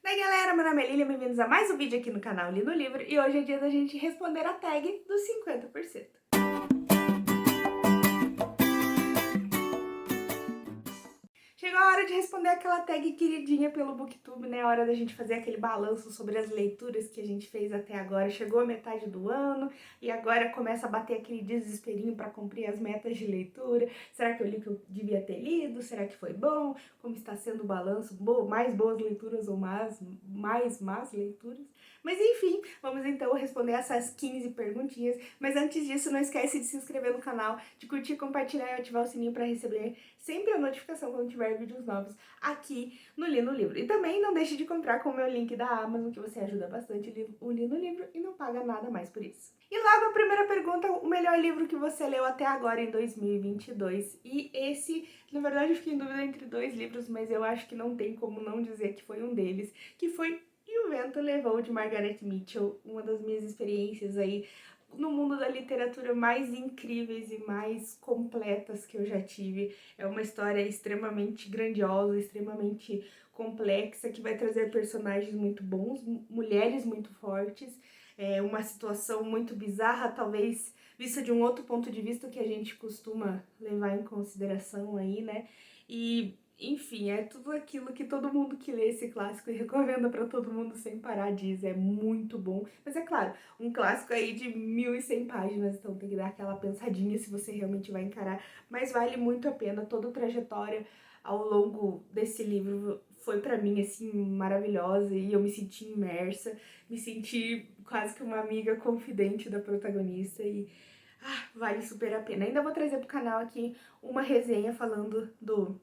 Daí galera, meu nome é Lilia, bem-vindos a mais um vídeo aqui no canal Li no Livro e hoje é dia da gente responder a tag dos 50%. Chegou a hora de responder aquela tag queridinha pelo Booktube, né? A hora da gente fazer aquele balanço sobre as leituras que a gente fez até agora. Chegou a metade do ano e agora começa a bater aquele desesperinho para cumprir as metas de leitura. Será que eu li o que eu devia ter lido? Será que foi bom? Como está sendo o balanço? Mais boas leituras ou mais más leituras? Mas enfim, vamos então responder essas 15 perguntinhas. Mas antes disso, não esquece de se inscrever no canal, de curtir, compartilhar e ativar o sininho para receber sempre a notificação quando tiver vídeos novos aqui no Li no Livro. E também não deixe de comprar com o meu link da Amazon, que você ajuda bastante o Li no Livro e não paga nada mais por isso. E logo a primeira pergunta, o melhor livro que você leu até agora em 2022. E esse, na verdade eu fiquei em dúvida entre dois livros, mas eu acho que não tem como não dizer que foi um deles, que foi E o Vento Levou, de Margaret Mitchell, uma das minhas experiências aí no mundo da literatura mais incríveis e mais completas que eu já tive. É uma história extremamente grandiosa, extremamente complexa, que vai trazer personagens muito bons, mulheres muito fortes, uma situação muito bizarra, talvez vista de um outro ponto de vista que a gente costuma levar em consideração aí, né? E enfim, é tudo aquilo que todo mundo que lê esse clássico e recomenda pra todo mundo sem parar diz. É muito bom. Mas é claro, um clássico aí de 1.100 páginas, então tem que dar aquela pensadinha se você realmente vai encarar. Mas vale muito a pena, toda a trajetória ao longo desse livro foi pra mim, assim, maravilhosa e eu me senti imersa, me senti quase que uma amiga confidente da protagonista e vale super a pena. Ainda vou trazer pro canal aqui uma resenha falando do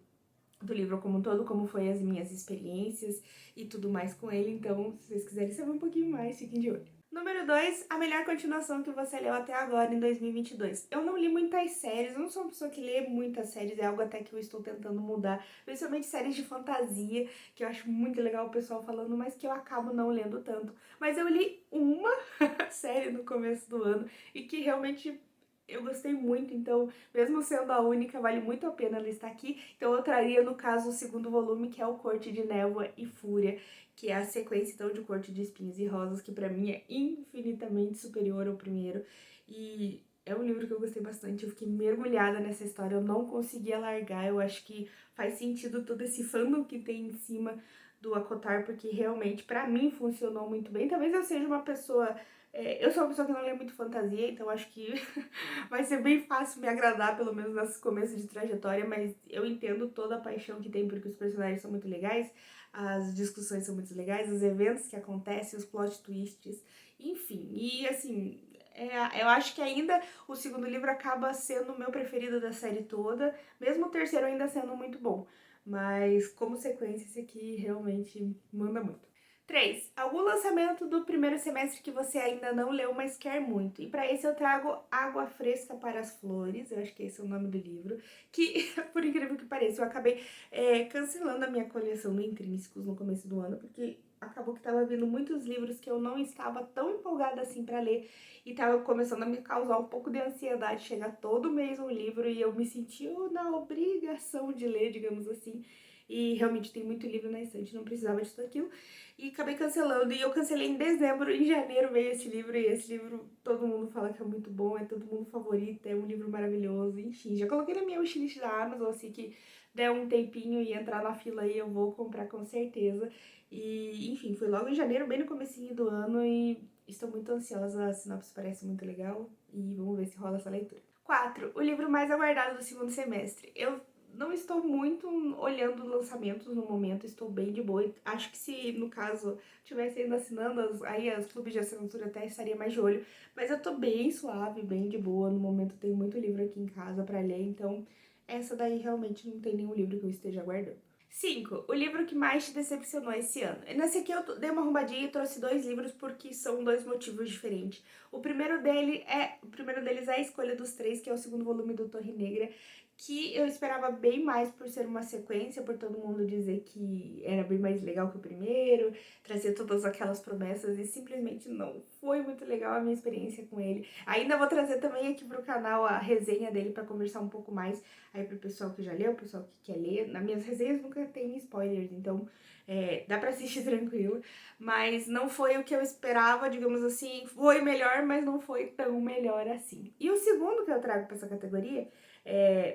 livro como um todo, como foi as minhas experiências e tudo mais com ele, então se vocês quiserem saber um pouquinho mais, fiquem de olho. Número 2, a melhor continuação que você leu até agora em 2022. Eu não li muitas séries, eu não sou uma pessoa que lê muitas séries, é algo até que eu estou tentando mudar, principalmente séries de fantasia, que eu acho muito legal o pessoal falando, mas que eu acabo não lendo tanto. Mas eu li uma série no começo do ano e que realmente eu gostei muito, então, mesmo sendo a única, vale muito a pena ela estar aqui. Então eu traria, no caso, o segundo volume, que é o Corte de Névoa e Fúria, que é a sequência, então, de Corte de Espinhos e Rosas, que pra mim é infinitamente superior ao primeiro. E é um livro que eu gostei bastante, eu fiquei mergulhada nessa história, eu não conseguia largar, eu acho que faz sentido todo esse fandom que tem em cima do ACOTAR, porque realmente, pra mim, funcionou muito bem. Talvez eu seja uma pessoa... eu sou uma pessoa que não lê muito fantasia, então acho que vai ser bem fácil me agradar, pelo menos nesse começo de trajetória, mas eu entendo toda a paixão que tem, porque os personagens são muito legais, as discussões são muito legais, os eventos que acontecem, os plot twists, enfim. E assim, eu acho que ainda o segundo livro acaba sendo o meu preferido da série toda, mesmo o terceiro ainda sendo muito bom. Mas como sequência, esse aqui realmente manda muito. 3. Algum lançamento do primeiro semestre que você ainda não leu, mas quer muito. E para esse eu trago Água Fresca para as Flores, eu acho que esse é o nome do livro, que, por incrível que pareça, eu acabei cancelando a minha coleção do Intrínsecos no começo do ano, porque acabou que tava vindo muitos livros que eu não estava tão empolgada assim para ler e tava começando a me causar um pouco de ansiedade, chegar todo mês um livro e eu me sentia na obrigação de ler, digamos assim. E realmente tem muito livro na estante, não precisava de tudo aquilo. E acabei cancelando, e eu cancelei em dezembro, em janeiro veio esse livro, e esse livro todo mundo fala que é muito bom, é todo mundo favorito, é um livro maravilhoso, enfim. Já coloquei na minha wishlist da Amazon, assim que der um tempinho e entrar na fila aí, eu vou comprar com certeza. E, enfim, foi logo em janeiro, bem no comecinho do ano, e estou muito ansiosa, a sinopse parece muito legal, e vamos ver se rola essa leitura. 4. O livro mais aguardado do segundo semestre. Eu não estou muito olhando lançamentos no momento, estou bem de boa. Acho que se, no caso, tivesse ainda assinando, aí os clubes de assinatura até estaria mais de olho. Mas eu tô bem suave, bem de boa. No momento tem muito livro aqui em casa pra ler, então essa daí realmente não tem nenhum livro que eu esteja aguardando. 5. O livro que mais te decepcionou esse ano. Nesse aqui eu dei uma arrumadinha e trouxe dois livros porque são dois motivos diferentes. O primeiro deles é A Escolha dos Três, que é o segundo volume do Torre Negra, que eu esperava bem mais por ser uma sequência, por todo mundo dizer que era bem mais legal que o primeiro, trazer todas aquelas promessas e simplesmente não foi muito legal a minha experiência com ele. Ainda vou trazer também aqui pro canal a resenha dele pra conversar um pouco mais aí pro pessoal que já leu, o pessoal que quer ler. Nas minhas resenhas nunca tem spoilers, então dá pra assistir tranquilo. Mas não foi o que eu esperava, digamos assim, foi melhor, mas não foi tão melhor assim. E o segundo que eu trago pra essa categoria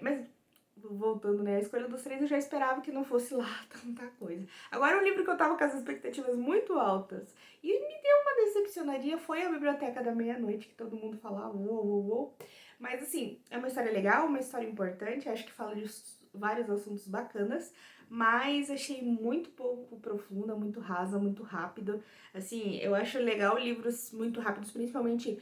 mas voltando, né, a escolha dos três eu já esperava que não fosse lá tanta coisa. Agora um livro que eu tava com as expectativas muito altas e me deu uma decepcionaria foi A Biblioteca da Meia-Noite, que todo mundo falava, uou. Mas assim, é uma história legal, uma história importante, acho que fala de vários assuntos bacanas, mas achei muito pouco profunda, muito rasa, muito rápido. Assim, eu acho legal livros muito rápidos, principalmente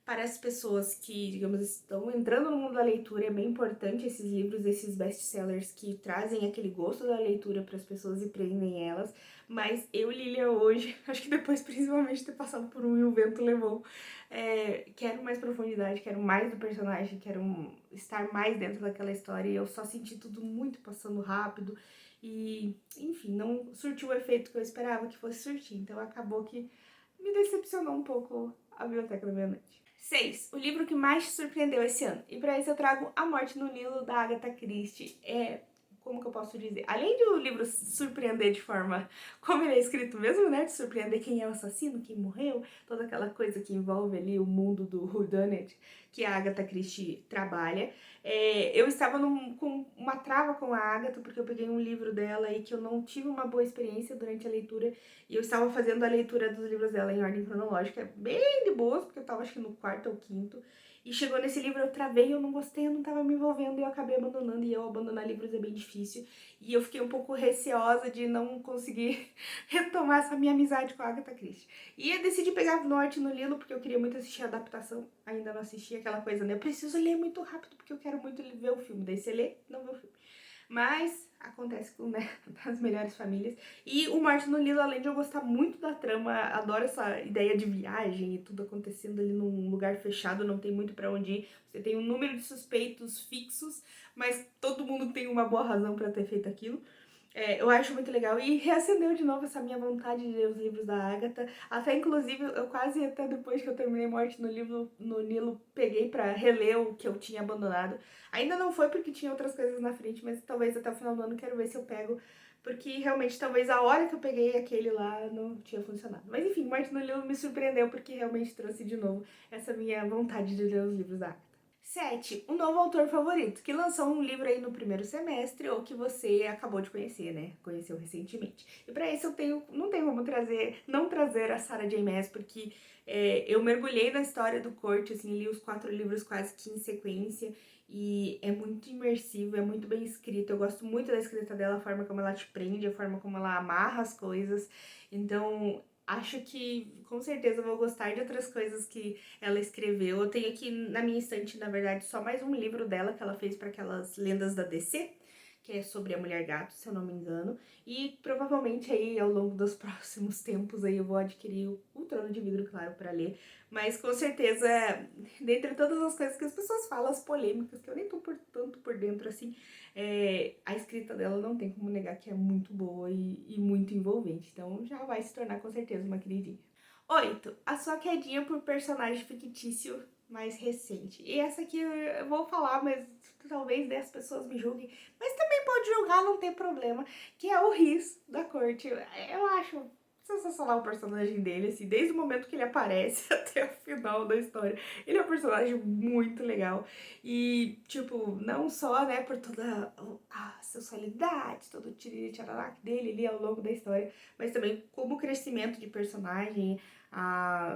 para as pessoas que, digamos, estão entrando no mundo da leitura. É bem importante esses livros, esses best-sellers que trazem aquele gosto da leitura para as pessoas e prendem elas. Mas eu, Lilia, hoje, acho que depois principalmente de ter passado por um e o vento levou, quero mais profundidade, quero mais do personagem, quero estar mais dentro daquela história. E eu só senti tudo muito passando rápido e, enfim, não surtiu o efeito que eu esperava que fosse surtir. Então acabou que me decepcionou um pouco A Biblioteca da Meia-Noite. 6. O livro que mais te surpreendeu esse ano. E para isso eu trago A Morte no Nilo, da Agatha Christie. Como que eu posso dizer? Além de o livro surpreender de forma como ele é escrito mesmo, né? De surpreender quem é o assassino, quem morreu, toda aquela coisa que envolve ali o mundo do whodunit que a Agatha Christie trabalha. Eu estava com uma trava com a Agatha, porque eu peguei um livro dela e que eu não tive uma boa experiência durante a leitura, e eu estava fazendo a leitura dos livros dela em ordem cronológica, bem de boas, porque eu estava acho que no quarto ou quinto, e chegou nesse livro, eu travei, eu não gostei, eu não tava me envolvendo e eu acabei abandonando, e eu abandonar livros é bem difícil. E eu fiquei um pouco receosa de não conseguir retomar essa minha amizade com a Agatha Christie. E eu decidi pegar Norte no Nilo, porque eu queria muito assistir a adaptação, ainda não assisti aquela coisa, né? Eu preciso ler muito rápido, porque eu quero muito ver o filme. Daí você lê, não vê o filme. Mas acontece com, né, das melhores famílias. E o Morte no Nilo, além de eu gostar muito da trama, adoro essa ideia de viagem e tudo acontecendo ali num lugar fechado, não tem muito pra onde ir. Você tem um número de suspeitos fixos, mas todo mundo tem uma boa razão pra ter feito aquilo. Eu acho muito legal e reacendeu de novo essa minha vontade de ler os livros da Agatha. Até inclusive eu quase até depois que eu terminei Morte no Nilo peguei pra reler o que eu tinha abandonado. Ainda não foi porque tinha outras coisas na frente, mas talvez até o final do ano quero ver se eu pego, porque realmente talvez a hora que eu peguei aquele lá não tinha funcionado. Mas enfim, Morte no Nilo me surpreendeu porque realmente trouxe de novo essa minha vontade de ler os livros da Agatha. 7. Um novo autor favorito, que lançou um livro aí no primeiro semestre ou que você acabou de conhecer, né? Conheceu recentemente. E para isso não tenho como não trazer a Sarah J. Maas, porque eu mergulhei na história do Corte, assim, li os 4 livros quase que em sequência e é muito imersivo, é muito bem escrito. Eu gosto muito da escrita dela, a forma como ela te prende, a forma como ela amarra as coisas. Então, acho que com certeza eu vou gostar de outras coisas que ela escreveu. Eu tenho aqui na minha estante, na verdade, só mais um livro dela que ela fez para aquelas lendas da DC, que é sobre a Mulher Gato, se eu não me engano. E provavelmente aí ao longo dos próximos tempos aí eu vou adquirir o Trono de Vidro, claro, para ler. Mas com certeza, dentre todas as coisas que as pessoas falam, as polêmicas, que eu nem tô tanto por dentro assim, a escrita dela não tem como negar que é muito boa e muito envolvente. Então já vai se tornar com certeza uma queridinha. 8. A sua quedinha por personagem fictício mais recente. E essa aqui eu vou falar, mas talvez 10 pessoas me julguem. Mas também pode julgar, não tem problema. Que é o Rhys da corte. Eu acho sensacional o personagem dele, assim, desde o momento que ele aparece até o final da história. Ele é um personagem muito legal. E, tipo, não só, né, por toda a sensualidade, todo o tiriri-tcharará dele ali ao longo da história, mas também como crescimento de personagem,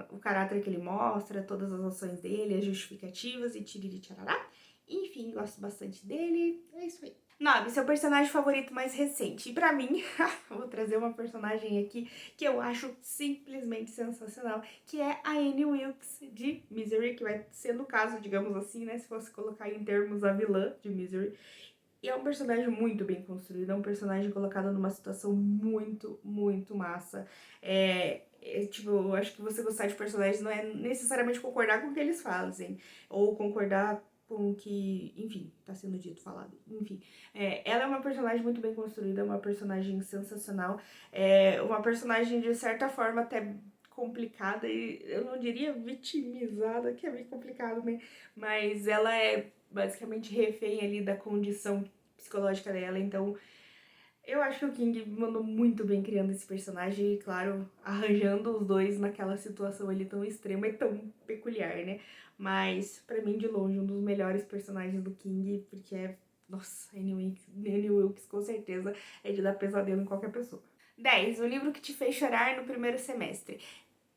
o caráter que ele mostra, todas as ações dele, as justificativas e tiriri-tcharará. Enfim, gosto bastante dele. É isso aí. 9. Seu personagem favorito mais recente. E pra mim, vou trazer uma personagem aqui que eu acho simplesmente sensacional, que é a Annie Wilkes de Misery, que vai ser no caso, digamos assim, né, se fosse colocar em termos a vilã de Misery. E é um personagem muito bem construído, é um personagem colocado numa situação muito, muito massa. Tipo, eu acho que você gostar de personagens não é necessariamente concordar com o que eles fazem, ou concordar com o que, enfim, tá sendo dito, falado, enfim. Ela é uma personagem muito bem construída, uma personagem sensacional, uma personagem de certa forma até complicada, e eu não diria vitimizada, que é bem complicado, né? Mas ela é basicamente refém ali da condição psicológica dela, então eu acho que o King mandou muito bem criando esse personagem e, claro, arranjando os dois naquela situação ali tão extrema e tão peculiar, né? Mas, pra mim, de longe, um dos melhores personagens do King, porque nossa, Annie Wilkes com certeza é de dar pesadelo em qualquer pessoa. 10. O livro que te fez chorar no primeiro semestre.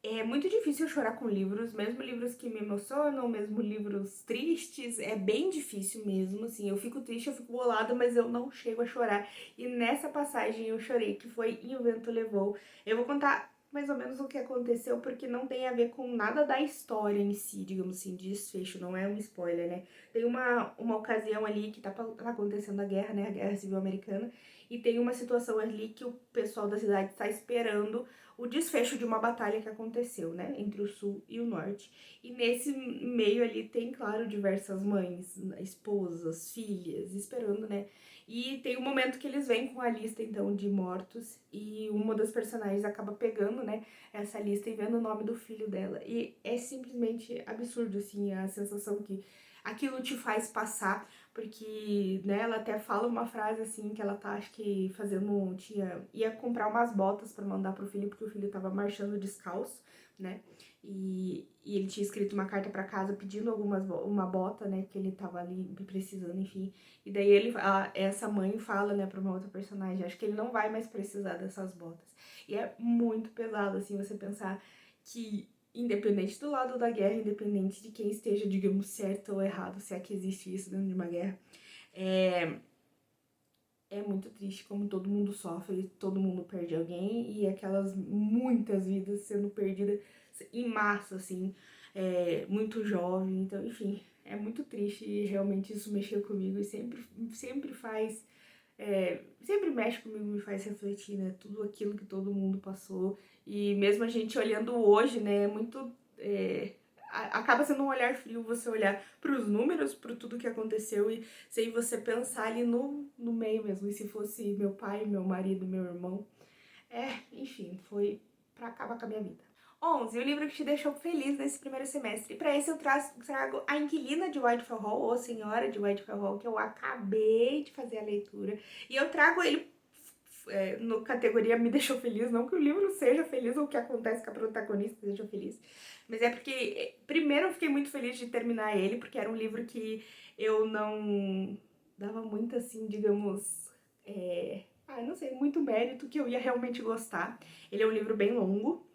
É muito difícil chorar com livros, mesmo livros que me emocionam, mesmo livros tristes, é bem difícil mesmo, assim, eu fico triste, eu fico bolada, mas eu não chego a chorar. E nessa passagem eu chorei, que foi E o Vento Levou. Eu vou contar mais ou menos o que aconteceu, porque não tem a ver com nada da história em si, digamos assim, de desfecho, não é um spoiler, né? Tem uma ocasião ali que tá acontecendo a guerra, né, a Guerra Civil Americana, e tem uma situação ali que o pessoal da cidade está esperando o desfecho de uma batalha que aconteceu, né, entre o sul e o norte. E nesse meio ali tem, claro, diversas mães, esposas, filhas, esperando, né. E tem um momento que eles vêm com a lista, então, de mortos, e uma das personagens acaba pegando, né, essa lista e vendo o nome do filho dela. E é simplesmente absurdo, assim, a sensação que aquilo te faz passar, porque, né, ela até fala uma frase assim, que ela tá, acho que fazendo, ia comprar umas botas pra mandar pro filho, porque o filho tava marchando descalço, né, e ele tinha escrito uma carta pra casa pedindo uma bota, né, que ele tava ali precisando, enfim, e daí essa mãe fala, né, pra uma outra personagem, acho que ele não vai mais precisar dessas botas, e é muito pesado, assim, você pensar que independente do lado da guerra, independente de quem esteja, digamos, certo ou errado, se é que existe isso dentro de uma guerra, é, é muito triste como todo mundo sofre, todo mundo perde alguém e aquelas muitas vidas sendo perdidas em massa, assim, muito jovem, então, enfim, é muito triste e realmente isso mexeu comigo e sempre faz, sempre mexe comigo, me faz refletir, né, tudo aquilo que todo mundo passou e mesmo a gente olhando hoje, né, é muito, acaba sendo um olhar frio você olhar para os números, para tudo que aconteceu e sem você pensar ali no meio mesmo, e se fosse meu pai, meu marido, meu irmão, enfim, foi pra acabar com a minha vida. 11. O livro que te deixou feliz nesse primeiro semestre. Para esse eu trago A Inquilina de Whitehall Hall, ou Senhora de Whitehall Hall, que eu acabei de fazer a leitura. E eu trago ele no categoria Me Deixou Feliz, não que o livro seja feliz ou o que acontece com a protagonista seja feliz, mas é porque, primeiro, eu fiquei muito feliz de terminar ele, porque era um livro que eu não dava muito, assim, digamos, não sei, muito mérito, que eu ia realmente gostar. Ele é um livro bem longo,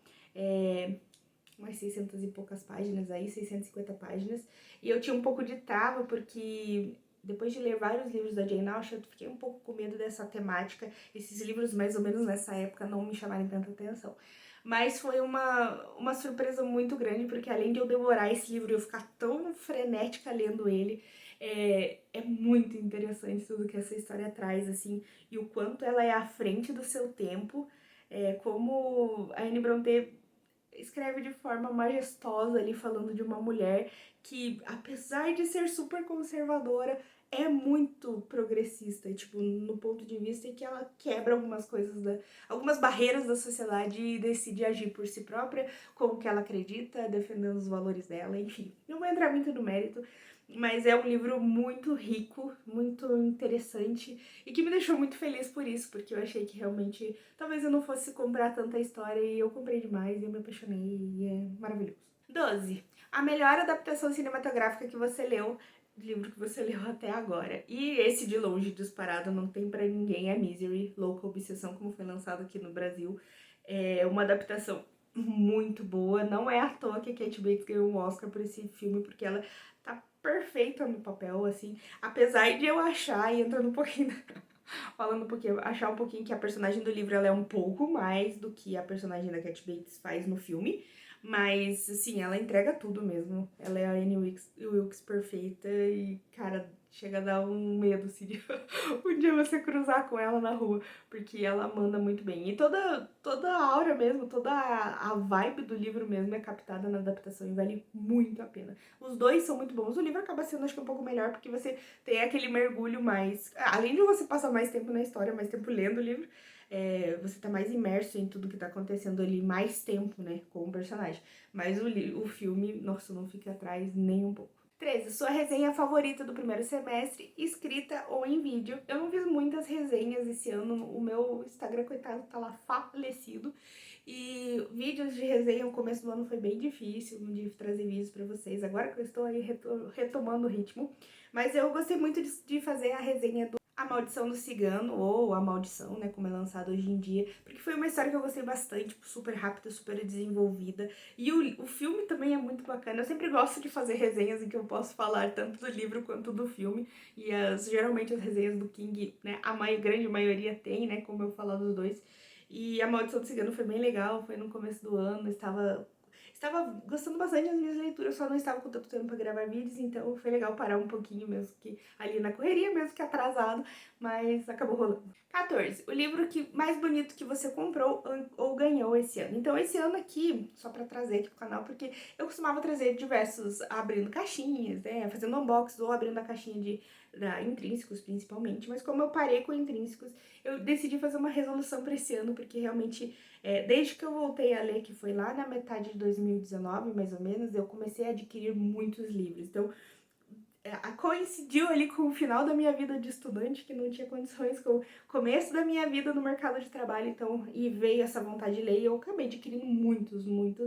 umas 600 e poucas páginas aí, 650 páginas, e eu tinha um pouco de trava, porque depois de ler vários livros da Jane Austen, eu fiquei um pouco com medo dessa temática, esses livros mais ou menos nessa época não me chamarem tanta atenção. Mas foi uma surpresa muito grande, porque além de eu devorar esse livro e eu ficar tão frenética lendo ele, é muito interessante tudo que essa história traz, assim, e o quanto ela é à frente do seu tempo, como a Anne Brontë escreve de forma majestosa ali, falando de uma mulher que, apesar de ser super conservadora, é muito progressista, tipo, no ponto de vista que ela quebra algumas coisas, algumas barreiras da sociedade e decide agir por si própria, com o que ela acredita, defendendo os valores dela, enfim. Não vou entrar muito no mérito, mas é um livro muito rico, muito interessante e que me deixou muito feliz por isso, porque eu achei que realmente talvez eu não fosse comprar tanta história e eu comprei demais e eu me apaixonei e é maravilhoso. 12. A melhor adaptação cinematográfica que você leu, livro que você leu até agora. E esse de longe disparado não tem pra ninguém, é Misery, Louca Obsessão, como foi lançado aqui no Brasil. É uma adaptação muito boa, não é à toa que a Kate Bates ganhou um Oscar por esse filme, porque ela tá perfeita no papel, assim, apesar de eu achar, e entrando um pouquinho, falando um pouquinho, achar um pouquinho que a personagem do livro ela é um pouco mais do que a personagem da Kate Bates faz no filme, mas, assim, ela entrega tudo mesmo, ela é a Annie Wilkes perfeita e, cara, chega a dar um medo, assim, de um dia você cruzar com ela na rua, porque ela manda muito bem. E toda a aura mesmo, toda a vibe do livro mesmo é captada na adaptação e vale muito a pena. Os dois são muito bons. O livro acaba sendo, acho que, um pouco melhor, porque você tem aquele mergulho mais... Além de você passar mais tempo na história, mais tempo lendo o livro, você tá mais imerso em tudo que tá acontecendo ali, mais tempo, né, com o personagem. Mas o filme, nossa, não fica atrás nem um pouco. 13. Sua resenha favorita do primeiro semestre, escrita ou em vídeo. Eu não fiz muitas resenhas esse ano, o meu Instagram, coitado, tá lá falecido. E vídeos de resenha no começo do ano foi bem difícil de trazer vídeos pra vocês, agora que eu estou aí retomando o ritmo. Mas eu gostei muito de fazer a resenha do A Maldição do Cigano, ou A Maldição, né, como é lançado hoje em dia, porque foi uma história que eu gostei bastante, super rápida, super desenvolvida, e o filme também é muito bacana. Eu sempre gosto de fazer resenhas em que eu posso falar tanto do livro quanto do filme, e geralmente as resenhas do King, né, grande maioria tem, né, como eu falo dos dois, e A Maldição do Cigano foi bem legal, foi no começo do ano, estava gostando bastante das minhas leituras, só não estava com tanto tempo para gravar vídeos, então foi legal parar um pouquinho mesmo, que ali na correria mesmo que atrasado, mas acabou rolando. 14. O livro mais bonito que você comprou ou ganhou esse ano. Então esse ano aqui, só para trazer aqui pro canal, porque eu costumava trazer diversos, abrindo caixinhas, né, fazendo unboxing ou abrindo a caixinha da Intrínsecos principalmente, mas como eu parei com Intrínsecos, eu decidi fazer uma resolução para esse ano, porque realmente, desde que eu voltei a ler, que foi lá na metade de 2019, mais ou menos, eu comecei a adquirir muitos livros. Então, coincidiu ali com o final da minha vida de estudante, que não tinha condições, com o começo da minha vida no mercado de trabalho, então, e veio essa vontade de ler, e eu acabei adquirindo muitos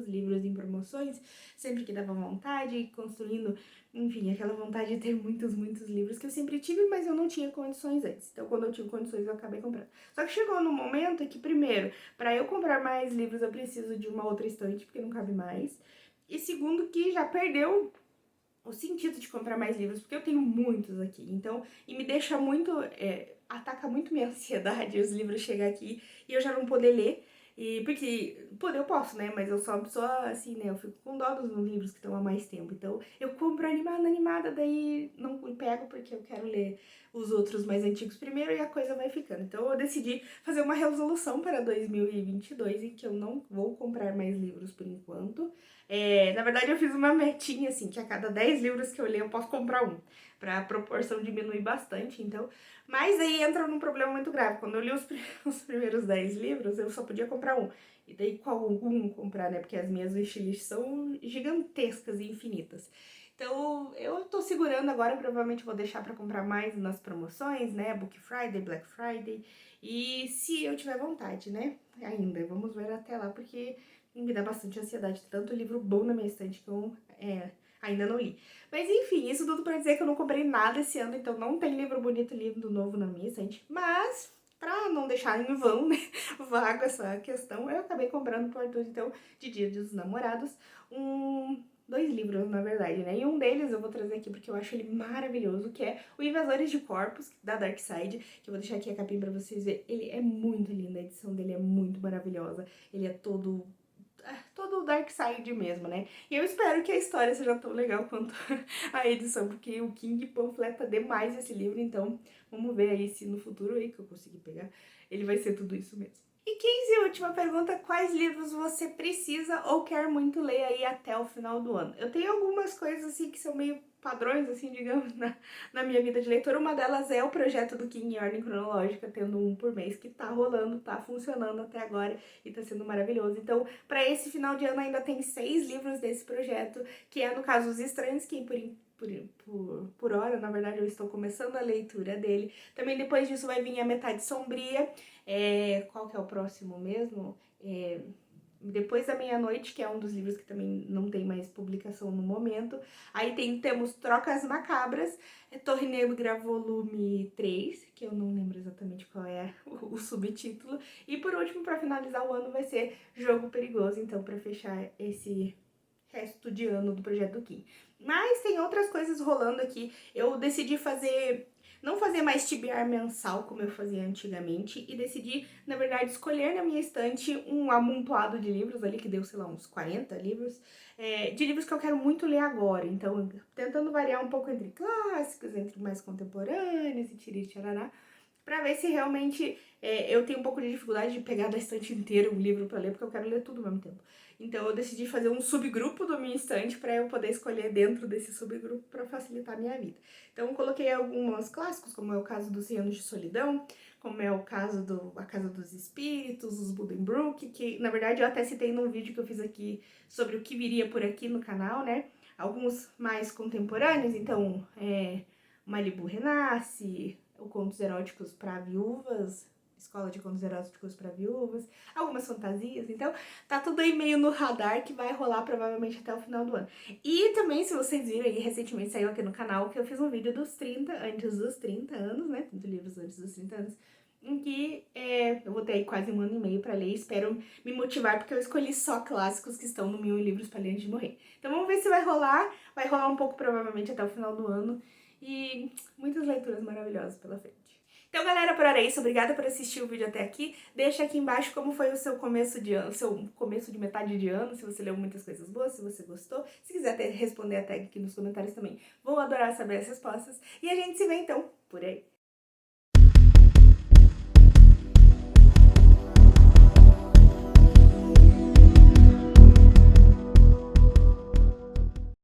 livros em promoções, sempre que dava vontade, construindo, enfim, aquela vontade de ter muitos livros que eu sempre tive, mas eu não tinha condições antes. Então, quando eu tive condições, eu acabei comprando. Só que chegou no momento que, primeiro, para eu comprar mais livros, eu preciso de uma outra estante, porque não cabe mais, e segundo, que já perdeu o sentido de comprar mais livros, porque eu tenho muitos aqui, então, e me deixa muito, ataca muito minha ansiedade os livros chegar aqui e eu já não poder ler, e porque, poder eu posso, né, mas eu sou uma pessoa assim, né, eu fico com dó dos livros que estão há mais tempo, então eu compro animada, daí não pego porque eu quero ler os outros mais antigos primeiro e a coisa vai ficando. Então eu decidi fazer uma resolução para 2022 em que eu não vou comprar mais livros por enquanto. Na verdade, eu fiz uma metinha, assim, que a cada 10 livros que eu ler, eu posso comprar um, pra proporção diminuir bastante, então. Mas aí entra num problema muito grave. Quando eu li os primeiros 10 livros, eu só podia comprar um. E daí, qual um comprar, né? Porque as minhas wishlists são gigantescas e infinitas. Então, eu tô segurando agora, provavelmente vou deixar pra comprar mais nas promoções, né? Book Friday, Black Friday. E se eu tiver vontade, né? Ainda, vamos ver até lá, porque me dá bastante ansiedade, tanto livro bom na minha estante que eu ainda não li. Mas enfim, isso tudo pra dizer que eu não comprei nada esse ano, então não tem livro bonito, lindo, novo na minha estante. Mas, pra não deixar em vão, né, vago essa questão, eu acabei comprando por tudo, então, de Dia dos Namorados, dois livros, na verdade, né? E um deles eu vou trazer aqui porque eu acho ele maravilhoso, que é o Invasores de Corpos, da Dark Side, que eu vou deixar aqui a capinha pra vocês verem. Ele é muito lindo, a edição dele é muito maravilhosa, ele é todo o Dark Side mesmo, né? E eu espero que a história seja tão legal quanto a edição, porque o King panfleta demais esse livro, então vamos ver aí se no futuro aí que eu conseguir pegar, ele vai ser tudo isso mesmo. E 15, última pergunta, quais livros você precisa ou quer muito ler aí até o final do ano? Eu tenho algumas coisas assim que são meio padrões, assim, digamos, na minha vida de leitora. Uma delas é o projeto do King em ordem cronológica, tendo um por mês, que tá rolando, tá funcionando até agora e tá sendo maravilhoso. Então, pra esse final de ano ainda tem 6 livros desse projeto, que é, no caso, Os Estranhos, que por hora, na verdade, eu estou começando a leitura dele. Também depois disso vai vir A Metade Sombria. Qual que é o próximo mesmo? Depois da Meia-Noite, que é um dos livros que também não tem mais publicação no momento. Aí temos Trocas Macabras, Torre Negra volume 3, que eu não lembro exatamente qual é o subtítulo. E por último, para finalizar o ano, vai ser Jogo Perigoso, então, para fechar esse resto de ano do projeto do Kim. Mas tem outras coisas rolando aqui. Eu decidi fazer não fazer mais TBR mensal como eu fazia antigamente e decidi, na verdade, escolher na minha estante um amontoado de livros ali, que deu, sei lá, uns 40 livros, de livros que eu quero muito ler agora. Então, tentando variar um pouco entre clássicos, entre mais contemporâneos e tiriri-tarará, pra ver se realmente eu tenho um pouco de dificuldade de pegar da estante inteira um livro pra ler, porque eu quero ler tudo ao mesmo tempo. Então eu decidi fazer um subgrupo da minha estante pra eu poder escolher dentro desse subgrupo pra facilitar a minha vida. Então eu coloquei alguns clássicos, como é o caso dos 100 Anos de Solidão, como é o caso do A Casa dos Espíritos, os Buddenbrook, que na verdade eu até citei num vídeo que eu fiz aqui sobre o que viria por aqui no canal, né? Alguns mais contemporâneos, então Malibu Renasce, o Contos Eróticos para Viúvas, Escola de Contos Eróticos para Viúvas, algumas fantasias, então tá tudo aí meio no radar que vai rolar provavelmente até o final do ano. E também, se vocês viram aí, recentemente saiu aqui no canal que eu fiz um vídeo dos 30, antes dos 30 anos, né, 30 livros antes dos 30 anos, em que eu vou ter aí quase 1 ano e meio pra ler, espero me motivar, porque eu escolhi só clássicos que estão no 1000 livros pra ler antes de morrer. Então vamos ver se vai rolar um pouco provavelmente até o final do ano, e muitas leituras maravilhosas pela frente. Então, galera, por hora é isso. Obrigada por assistir o vídeo até aqui. Deixa aqui embaixo como foi o seu começo de ano, seu começo de metade de ano, se você leu muitas coisas boas, se você gostou. Se quiser responder a tag aqui nos comentários também, vou adorar saber as respostas. E a gente se vê, então, por aí.